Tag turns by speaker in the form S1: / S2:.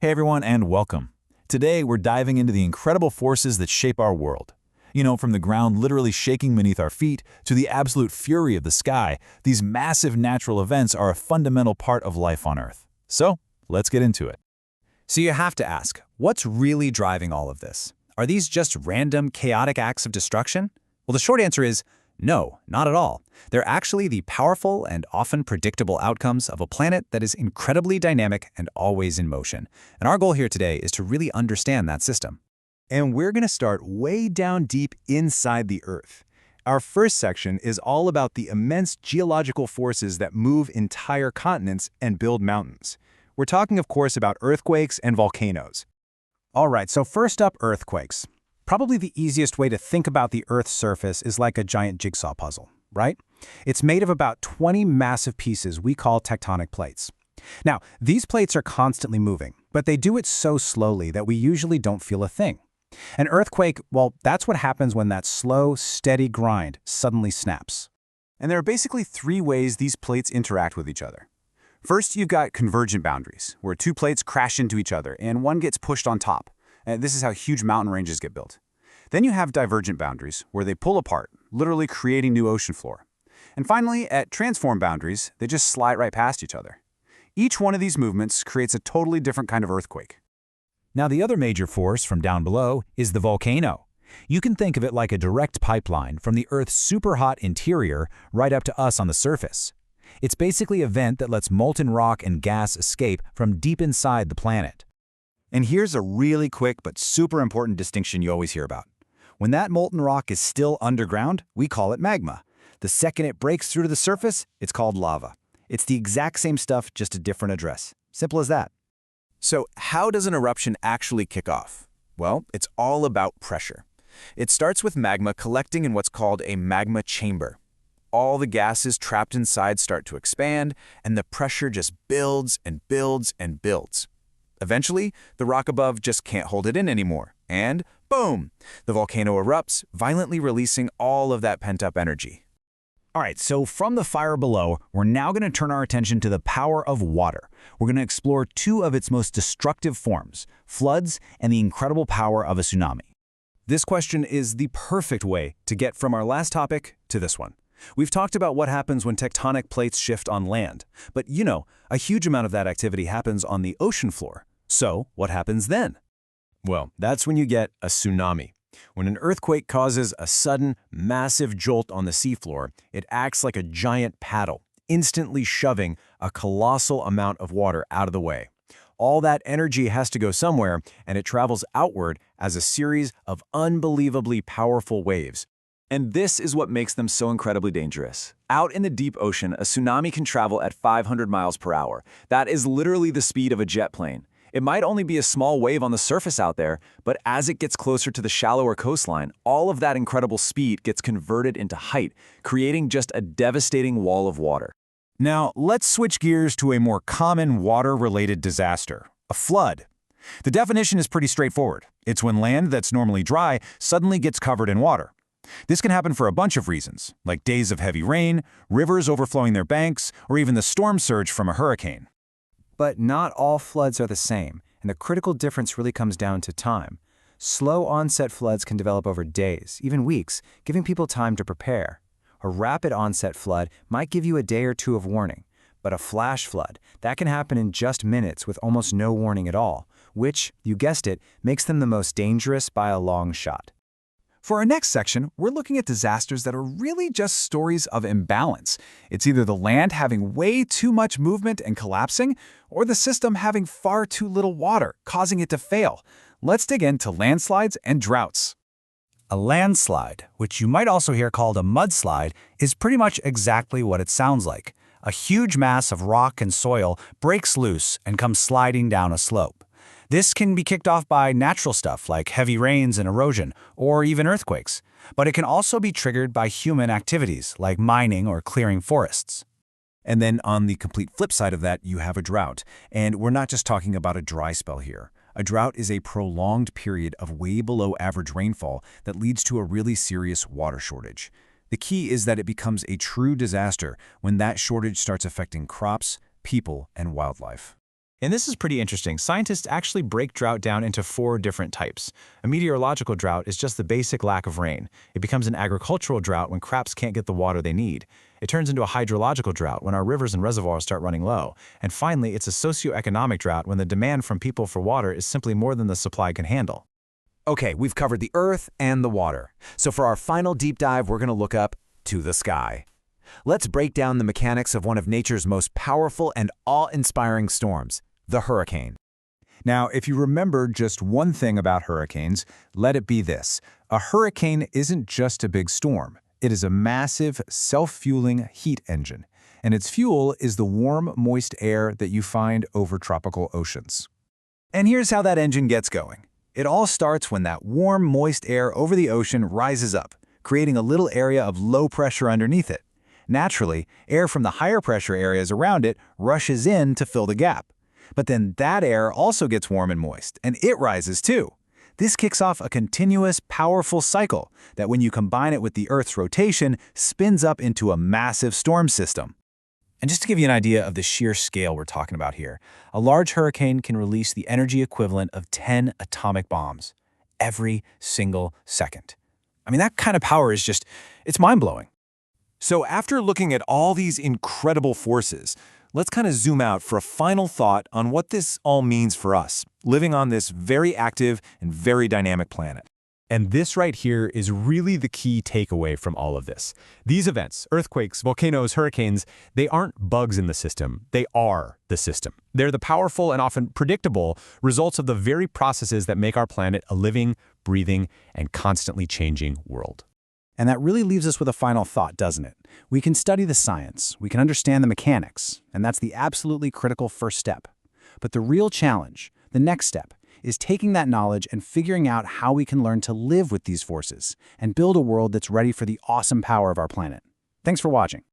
S1: Hey everyone, and welcome. Today we're diving into the incredible forces that shape our world. From the ground literally shaking beneath our feet to the absolute fury of the sky, these massive natural events are a fundamental part of life on Earth. So, let's get into it.
S2: So you have to ask, what's really driving all of this? Are these just random, chaotic acts of destruction? Well, the short answer is no, not at all. They're actually the powerful and often predictable outcomes of a planet that is incredibly dynamic and always in motion. And our goal here today is to really understand that system.
S3: And we're going to start way down deep inside the Earth. Our first section is all about the immense geological forces that move entire continents and build mountains. We're talking, of course, about earthquakes and volcanoes.
S2: All right, so first up, earthquakes. Probably the easiest way to think about the Earth's surface is like a giant jigsaw puzzle, right? It's made of about 20 massive pieces we call tectonic plates. Now, these plates are constantly moving, but they do it so slowly that we usually don't feel a thing. An earthquake, well, that's what happens when that slow, steady grind suddenly snaps.
S3: And there are basically three ways these plates interact with each other. First, you've got convergent boundaries, where two plates crash into each other and one gets pushed on top. This is how huge mountain ranges get built. Then you have divergent boundaries, where they pull apart, literally creating new ocean floor. And finally, at transform boundaries, they just slide right past each other. Each one of these movements creates a totally different kind of earthquake.
S1: Now the other major force from down below is the volcano. You can think of it like a direct pipeline from the Earth's super hot interior right up to us on the surface. It's basically a vent that lets molten rock and gas escape from deep inside the planet.
S3: And here's a really quick but super important distinction you always hear about. When that molten rock is still underground, we call it magma. The second it breaks through to the surface, it's called lava. It's the exact same stuff, just a different address. Simple as that.
S4: So how does an eruption actually kick off? Well, it's all about pressure. It starts with magma collecting in what's called a magma chamber. All the gases trapped inside start to expand, and the pressure just builds and builds and builds. Eventually, the rock above just can't hold it in anymore, and boom! The volcano erupts, violently releasing all of that pent-up energy.
S1: All right, so from the fire below, we're now going to turn our attention to the power of water. We're going to explore two of its most destructive forms, floods and the incredible power of a tsunami.
S2: This question is the perfect way to get from our last topic to this one. We've talked about what happens when tectonic plates shift on land, but a huge amount of that activity happens on the ocean floor. So, what happens then?
S3: Well, that's when you get a tsunami. When an earthquake causes a sudden, massive jolt on the seafloor, it acts like a giant paddle, instantly shoving a colossal amount of water out of the way. All that energy has to go somewhere, and it travels outward as a series of unbelievably powerful waves.
S4: And this is what makes them so incredibly dangerous. Out in the deep ocean, a tsunami can travel at 500 miles per hour. That is literally the speed of a jet plane. It might only be a small wave on the surface out there, but as it gets closer to the shallower coastline, all of that incredible speed gets converted into height, creating just a devastating wall of water.
S1: Now, let's switch gears to a more common water-related disaster, a flood. The definition is pretty straightforward. It's when land that's normally dry suddenly gets covered in water. This can happen for a bunch of reasons, like days of heavy rain, rivers overflowing their banks, or even the storm surge from a hurricane.
S2: But not all floods are the same, and the critical difference really comes down to time. Slow onset floods can develop over days, even weeks, giving people time to prepare. A rapid onset flood might give you a day or two of warning, but a flash flood, that can happen in just minutes with almost no warning at all, which, you guessed it, makes them the most dangerous by a long shot.
S1: For our next section, we're looking at disasters that are really just stories of imbalance. It's either the land having way too much movement and collapsing, or the system having far too little water, causing it to fail. Let's dig into landslides and droughts.
S2: A landslide, which you might also hear called a mudslide, is pretty much exactly what it sounds like. A huge mass of rock and soil breaks loose and comes sliding down a slope. This can be kicked off by natural stuff like heavy rains and erosion, or even earthquakes. But it can also be triggered by human activities like mining or clearing forests.
S3: And then on the complete flip side of that, you have a drought. And we're not just talking about a dry spell here. A drought is a prolonged period of way below average rainfall that leads to a really serious water shortage. The key is that it becomes a true disaster when that shortage starts affecting crops, people, and wildlife.
S1: And this is pretty interesting. Scientists actually break drought down into 4 different types. A meteorological drought is just the basic lack of rain. It becomes an agricultural drought when crops can't get the water they need. It turns into a hydrological drought when our rivers and reservoirs start running low. And finally, it's a socioeconomic drought when the demand from people for water is simply more than the supply can handle.
S3: Okay, we've covered the earth and the water. So for our final deep dive, we're going to look up to the sky. Let's break down the mechanics of one of nature's most powerful and awe-inspiring storms, the hurricane.
S2: Now, if you remember just one thing about hurricanes, let it be this. A hurricane isn't just a big storm. It is a massive, self-fueling heat engine, and its fuel is the warm, moist air that you find over tropical oceans.
S1: And here's how that engine gets going. It all starts when that warm, moist air over the ocean rises up, creating a little area of low pressure underneath it. Naturally, air from the higher pressure areas around it rushes in to fill the gap. But then that air also gets warm and moist, and it rises too. This kicks off a continuous, powerful cycle that, when you combine it with the Earth's rotation, spins up into a massive storm system. And just to give you an idea of the sheer scale we're talking about here, a large hurricane can release the energy equivalent of 10 atomic bombs every single second. I mean, that kind of power is it's mind-blowing.
S4: So after looking at all these incredible forces, let's kind of zoom out for a final thought on what this all means for us, living on this very active and very dynamic planet.
S5: And this right here is really the key takeaway from all of this. These events, earthquakes, volcanoes, hurricanes, they aren't bugs in the system. They are the system. They're the powerful and often predictable results of the very processes that make our planet a living, breathing, and constantly changing world.
S2: And that really leaves us with a final thought, doesn't it? We can study the science, we can understand the mechanics, and that's the absolutely critical first step. But the real challenge, the next step, is taking that knowledge and figuring out how we can learn to live with these forces and build a world that's ready for the awesome power of our planet. Thanks for watching.